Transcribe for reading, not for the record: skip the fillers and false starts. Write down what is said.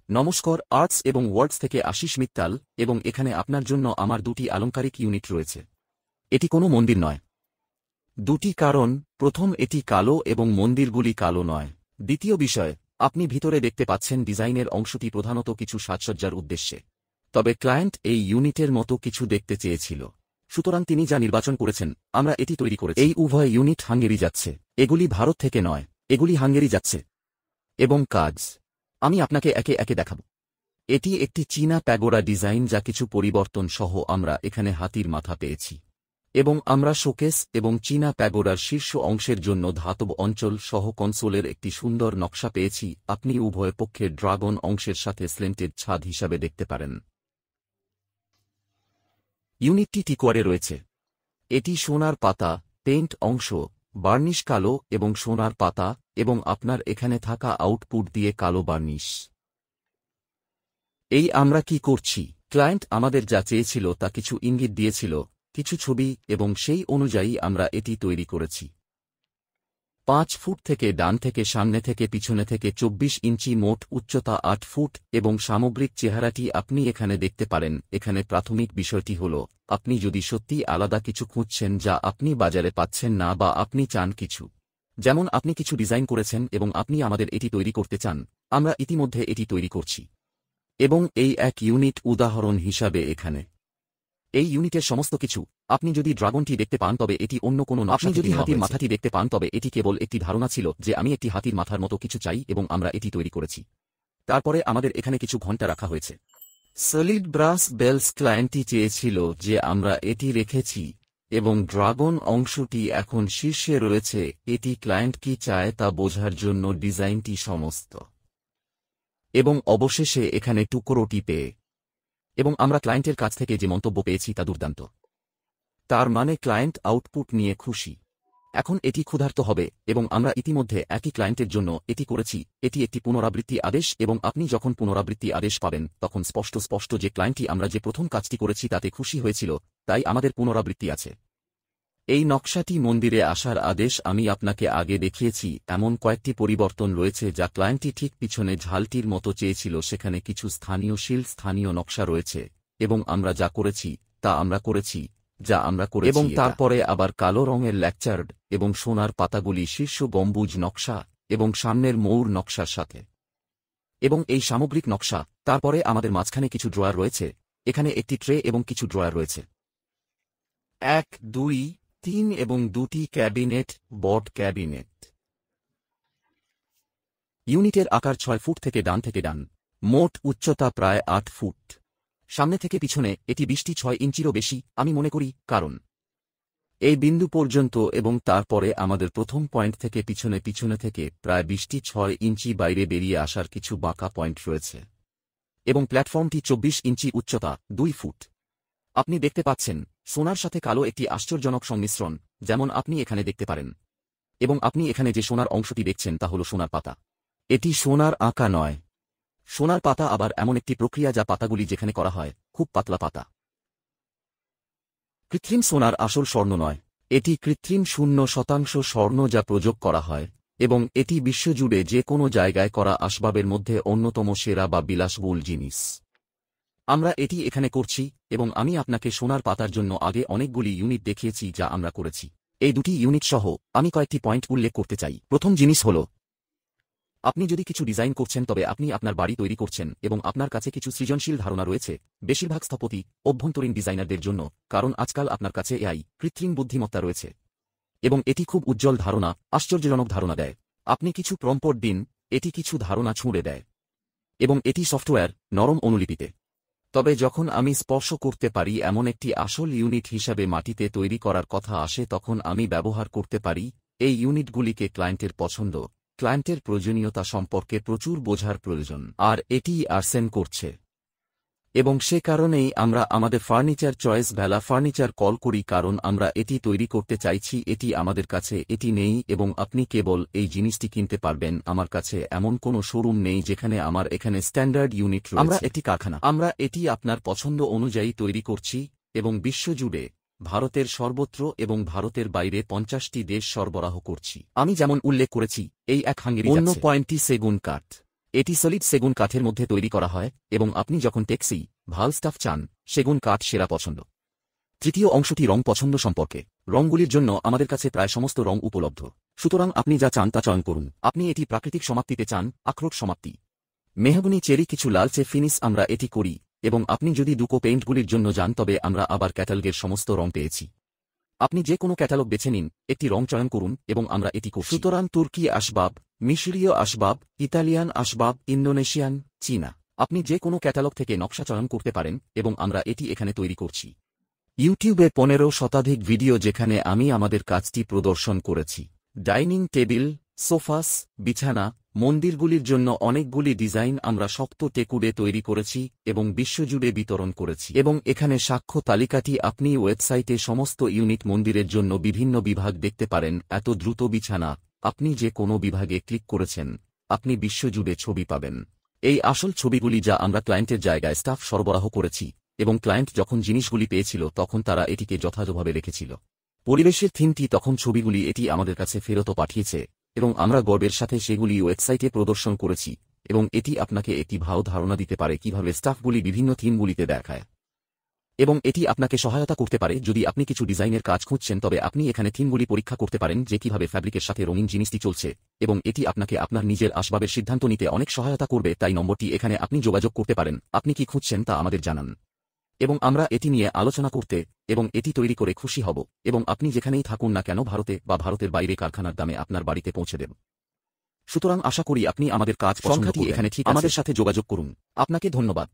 নমস্কার, আর্টস এবং ওয়ার্ডস থেকে আশিস মিত্তাল, এবং এখানে আপনার জন্য আমার দুটি আলংকারিক ইউনিট রয়েছে। এটি কোনো মন্দির নয়। দুটি কারণ: প্রথম, এটি কালো এবং মন্দিরগুলি কালো নয়। দ্বিতীয় বিষয়, আপনি ভিতরে দেখতে পাচ্ছেন ডিজাইনের অংশটি প্রধানত কিছু সাজসজ্জার উদ্দেশ্যে। তবে ক্লায়েন্ট এই ইউনিটের মতো কিছু দেখতে চেয়েছিল, সুতরাং তিনি যা নির্বাচন করেছেন আমরা এটি তৈরি করেছি। এই উভয় ইউনিট হাঙ্গেরি যাচ্ছে। এগুলি ভারত থেকে নয়, এগুলি হাঙ্গেরি যাচ্ছে। এবং কাজ আমি আপনাকে একে একে দেখাব। এটি একটি চীনা প্যাগোডা ডিজাইন যা কিছু পরিবর্তন সহ আমরা এখানে হাতির মাথা পেয়েছি, এবং আমরা শোকেস এবং চীনা প্যাগোডার শীর্ষ অংশের জন্য ধাতব অঞ্চল সহ কনসোলের একটি সুন্দর নকশা পেয়েছি। আপনি উভয় পক্ষের ড্রাগন অংশের সাথে স্লেন্টেড ছাদ হিসাবে দেখতে পারেন। ইউনিটটি টিকোয়ারে রয়েছে। এটি সোনার পাতা, পেইন্ট অংশ, বার্নিশ কালো এবং সোনার পাতা, এবং আপনার এখানে থাকা আউটপুট দিয়ে কালো বার্নিশ। এই আমরা কি করছি? ক্লায়েন্ট আমাদের যা চেয়েছিল তা কিছু ইঙ্গিত দিয়েছিল, কিছু ছবি, এবং সেই অনুযায়ী আমরা এটি তৈরি করেছি। 5 ফুট থেকে ডান থেকে সামনে থেকে পিছনে থেকে 24 ইঞ্চি, মোট উচ্চতা 8 ফুট, এবং সামগ্রিক চেহারাটি আপনি এখানে দেখতে পারেন। এখানে প্রাথমিক বিষয়টি হল, আপনি যদি সত্যিই আলাদা কিছু খুঁজছেন যা আপনি বাজারে পাচ্ছেন না, বা আপনি চান কিছু, যেমন আপনি কিছু ডিজাইন করেছেন এবং আপনি আমাদের এটি তৈরি করতে চান, আমরা ইতিমধ্যে এটি তৈরি করছি। এবং এই এক ইউনিট উদাহরণ হিসাবে এখানে এই ইউনিটের সমস্ত কিছু। আপনি যদি ড্রাগনটি দেখতে পান তবে এটি অন্য কোনো নকশা। আপনি যদি হাতির মাথাটি দেখতে পান তবে এটি কেবল একটি ধারণা ছিল যে আমি একটি হাতির মাথার মতো কিছু চাই, এবং আমরা এটি তৈরি করেছি। তারপরে আমাদের এখানে কিছু ঘণ্টা রাখা হয়েছে। সলিড ব্রাস বেলস ক্লায়েন্টটি চেয়েছিল যে আমরা এটি রেখেছি, এবং ড্রাগন অংশটি এখন শীর্ষে রয়েছে। এটি ক্লায়েন্ট কি চায় তা বোঝার জন্য ডিজাইনটি সমস্ত। এবং অবশেষে এখানে টুকরোটি পেয়ে, এবং আমরা ক্লায়েন্টের কাছ থেকে যে মন্তব্য পেয়েছি তা দুর্দান্ত। তার মানে ক্লায়েন্ট আউটপুট নিয়ে খুশি। এখন এটি ক্ষুধার্ত হবে, এবং আমরা ইতিমধ্যে একই ক্লায়েন্টের জন্য এটি করেছি। এটি একটি পুনরাবৃত্তি আদেশ, এবং আপনি যখন পুনরাবৃত্তি আদেশ পাবেন তখন স্পষ্ট যে ক্লায়েন্টটি আমরা যে প্রথম কাজটি করেছি তাতে খুশি হয়েছিল, তাই আমাদের পুনরাবৃত্তি আছে। এই নকশাটি মন্দিরে আসার আদেশ আমি আপনাকে আগে দেখিয়েছি। এমন কয়েকটি পরিবর্তন রয়েছে যা ক্লায়েন্টটি ঠিক পিছনে ঝালটির মতো চেয়েছিল। সেখানে কিছু স্থানীয় শিল্ড, স্থানীয় নকশা রয়েছে, এবং আমরা যা করেছি তা আমরা করেছি, যা আমরা করেছি। এবং তারপরে আবার কালো রঙের ল্যাকচার্ড এবং সোনার পাতাগুলি শীর্ষ গম্বুজ নকশা এবং সামনের ময়ূর নকশার সাথে, এবং এই সামগ্রিক নকশা। তারপরে আমাদের মাঝখানে কিছু ড্রয়ার রয়েছে, এখানে একটি ট্রে এবং কিছু ড্রয়ার রয়েছে। 1, 2, 3 এবং 2টি ক্যাবিনেট, বট ক্যাবিনেট। ইউনিটের আকার 6 ফুট থেকে ডান। মোট উচ্চতা প্রায় 8 ফুট। সামনে থেকে পিছনে এটি 20টি 6 ইঞ্চিরও বেশি আমি মনে করি, কারণ এই বিন্দু পর্যন্ত, এবং তারপরে আমাদের প্রথম পয়েন্ট থেকে পিছনে থেকে প্রায় 20টি 6 ইঞ্চি বাইরে বেরিয়ে আসার কিছু বাঁকা পয়েন্ট রয়েছে। এবং প্ল্যাটফর্মটি 24 ইঞ্চি, উচ্চতা 2 ফুট। আপনি দেখতে পাচ্ছেন সোনার সাথে কালো একটি আশ্চর্যজনক সংমিশ্রণ, যেমন আপনি এখানে দেখতে পারেন। এবং আপনি এখানে যে সোনার অংশটি দেখছেন তা হল সোনার পাতা। এটি সোনার আঁকা নয়। সোনার পাতা আবার এমন একটি প্রক্রিয়া যা পাতাগুলি যেখানে করা হয় খুব পাতলা পাতা। কৃত্রিম সোনার আসল স্বর্ণ নয়, এটি কৃত্রিম 0% স্বর্ণ যা প্রযোগ করা হয়, এবং এটি বিশ্বজুড়ে যে কোনো জায়গায় করা আসবাবের মধ্যে অন্যতম সেরা বা বিলাসবহুল জিনিস। আমরা এটি এখানে করছি, এবং আমি আপনাকে সোনার পাতার জন্য আগে অনেকগুলি ইউনিট দেখিয়েছি যা আমরা করেছি। এই দুটি ইউনিট সহ আমি কয়েকটি পয়েন্ট উল্লেখ করতে চাই। প্রথম জিনিস হল, আপনি যদি কিছু ডিজাইন করছেন তবে আপনি আপনার বাড়ি তৈরি করছেন, এবং আপনার কাছে কিছু সৃজনশীল ধারণা রয়েছে, বেশিরভাগ স্থপতি, অভ্যন্তরীণ ডিজাইনারদের জন্য, কারণ আজকাল আপনার কাছে এআই, কৃত্রিম বুদ্ধিমত্তা রয়েছে, এবং এটি খুব উজ্জ্বল ধারণা, আশ্চর্যজনক ধারণা দেয়। আপনি কিছু প্রম্পট দিন, এটি কিছু ধারণা ছুঁড়ে দেয়, এবং এটি সফটওয়্যার, নরম অনুলিপিতে। তবে যখন আমি স্পর্শ করতে পারি এমন একটি আসল ইউনিট হিসাবে মাটিতে তৈরি করার কথা আসে, তখন আমি ব্যবহার করতে পারি এই ইউনিটগুলিকে ক্লায়েন্টের পছন্দ, ক্লায়েন্টের প্রয়োজনীয়তা সম্পর্কে প্রচুর বোঝার প্রয়োজন, আর এটিই আর্সেন করছে। এবং সে কারণেই আমরা আমাদের ফার্নিচার চয়েস ভ্যালা ফার্নিচার কল করি, কারণ আমরা এটি তৈরি করতে চাইছি। এটি আমাদের কাছে এটি নেই, এবং আপনি কেবল এই জিনিসটি কিনতে পারবেন। আমার কাছে এমন কোনো শোরুম নেই যেখানে আমার এখানে স্ট্যান্ডার্ড ইউনিট রয়েছে। আমরা একটি কারখানা, আমরা এটি আপনার পছন্দ অনুযায়ী তৈরি করছি, এবং বিশ্বজুড়ে, ভারতের সর্বত্র এবং ভারতের বাইরে 50টি দেশ সরবরাহ করছি। আমি যেমন উল্লেখ করেছি, এই এক হাঙ্গেরি। অন্য পয়েন্টটি সেগুন কাঠ। এটি সলিড সেগুন কাঠের মধ্যে তৈরি করা হয় এবং আপনি যখন ট্যাক্সি ভাল স্টাফ চান সেগুন কাঠ সেরা পছন্দ। তৃতীয় অংশটি রং পছন্দ সম্পর্কে। রংগুলির জন্য আমাদের কাছে প্রায় সমস্ত রং উপলব্ধ, সুতরাং আপনি যা চান তা চয়ন করুন। আপনি এটি প্রাকৃতিক সমাপ্তিতে চান, আখরোট সমাপ্তি, মেহগনি, চেরি, কিছু লালচে ফিনিশ, আমরা এটি করি। এবং আপনি যদি দুকো পেইন্টগুলির জন্য যান তবে আমরা আবার ক্যাটালগের সমস্ত রং পেয়েছি। আপনি যে কোনো ক্যাটালগ বেছে নিন, একটি রং চয়ন করুন এবং আমরা এটি করছি। সুতরাং তুর্কি আসবাব, মিশরীয় আসবাব, ইতালিয়ান আসবাব, ইন্দোনেশিয়ান, চীনা, আপনি যে কোনো ক্যাটালগ থেকে নকশা চয়ন করতে পারেন এবং আমরা এটি এখানে তৈরি করছি। ইউটিউবে 15 শতাধিক ভিডিও যেখানে আমি আমাদের কাজটি প্রদর্শন করেছি। ডাইনিং টেবিল, সোফাস, বিছানা, মন্দিরগুলির জন্য অনেকগুলি ডিজাইন আমরা শক্ত টেকুডে তৈরি করেছি এবং বিশ্বজুড়ে বিতরণ করেছি। এবং এখানে সাক্ষ্য তালিকাটি আপনি ওয়েবসাইটে সমস্ত ইউনিট মন্দিরের জন্য বিভিন্ন বিভাগ দেখতে পারেন। এত দ্রুত বিছানা, আপনি যে কোনো বিভাগে ক্লিক করেছেন আপনি বিশ্বজুড়ে ছবি পাবেন। এই আসল ছবিগুলি যা আমরা ক্লায়েন্টের জায়গায় স্টাফ সরবরাহ করেছি এবং ক্লায়েন্ট যখন জিনিসগুলি পেয়েছিল তখন তারা এটিকে যথাযথভাবে রেখেছিল। পরিবেশের থিমটি তখন ছবিগুলি এটি আমাদের কাছে ফেরত পাঠিয়েছে এবং আমরা গর্বের সাথে সেগুলি ওয়েবসাইটে প্রদর্শন করেছি এবং এটি আপনাকে একটি ভালো ধারণা দিতে পারে কিভাবে স্টাফগুলি বিভিন্ন থিমগুলিতে দেখায়। এবং এটি আপনাকে সহায়তা করতে পারে যদি আপনি কিছু ডিজাইনের কাজ খুঁজছেন তবে আপনি এখানে থিমগুলি পরীক্ষা করতে পারেন যে কিভাবে ফ্যাব্রিকের সাথে রঙিন জিনিসটি চলছে এবং এটি আপনাকে আপনার নিজের আসবাবের সিদ্ধান্ত নিতে অনেক সহায়তা করবে। তাই নম্বরটি এখানে আপনি যোগাযোগ করতে পারেন, আপনি কি খুঁজছেন তা আমাদের জানান এবং আমরা এটি নিয়ে আলোচনা করতে এবং এটি তৈরি করে খুশি হব এবং আপনি যেখানেই থাকুন না কেন ভারতে বা ভারতের বাইরে কারখানার দামে আপনার বাড়িতে পৌঁছে দেব। সুতরাং আশা করি আপনি আমাদের কাজ সংখ্যাটি এখানে ঠিক আমাদের সাথে যোগাযোগ করুন। আপনাকে ধন্যবাদ।